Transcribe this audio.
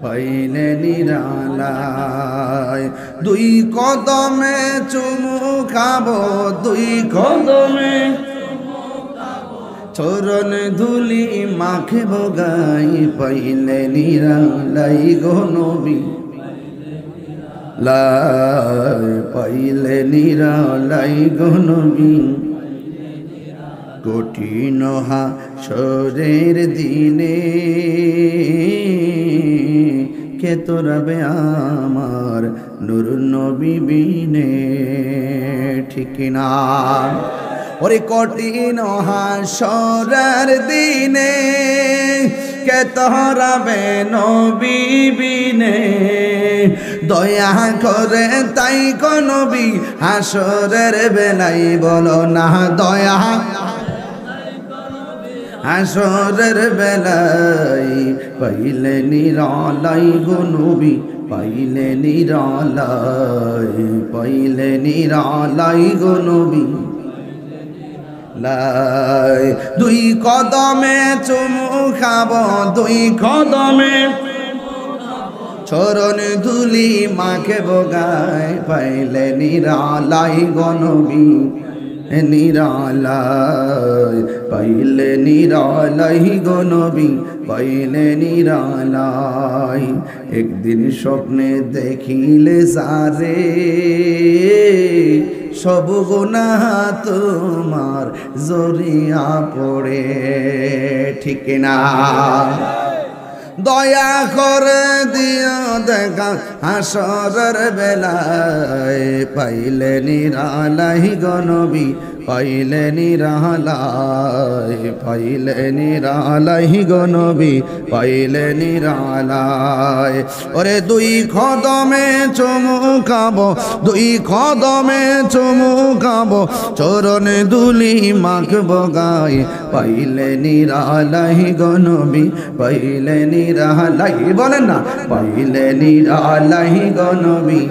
পাইলে নিরালায় দুই কদমে চুমু খাবো দুই কদমে চরণ ধুলি মাখব গাই পাইলে নিরালাই গো নবী লাই পাইলে নিরালাই গো নবী কঠিন হাসরের দিনে কে তোরাবে আমার নূর নবী বিনে ঠিক না ওরে কঠিন হাসরের দিনে কে তোরাবে নবী বিনে দয়া করে তাই গো নবী হাসরের বেলাই বলো না দয়া হাসরের বেলাই পাইলে নিরালাই গো নবী পাইলে নিরালাই পাইলে নিরালাই গো নবী লাই দুই কদমে চুমু খাবো দুই কদমে চরণ ধুলি মাকে বগায় পাইলে নিরালাই গো নবী নিরালাই পাইলে নিরালাই গো নবী পাইলে নিরালাই একদিন স্বপ্নে দেখিলে সারে সব গুনাহ তোমার জড়িয়া পড়ে ঠিক না দয়া করে দিও দেখা হাসরের বেলায় পাইলে নিরালাই গো নবী পাইলে নিরালাই পাইলে নিরালাই গো নবী পাইলে নিরালাই ওরে দুই কদমে চুমু খাবো দুই কদমে চুমু খাবো চরণ ধুলি মাখবো গাই পাইলে নিরালাই গো নবী পাইলে নিরালাই বলেন না পাইলে নিরালাই গো নবী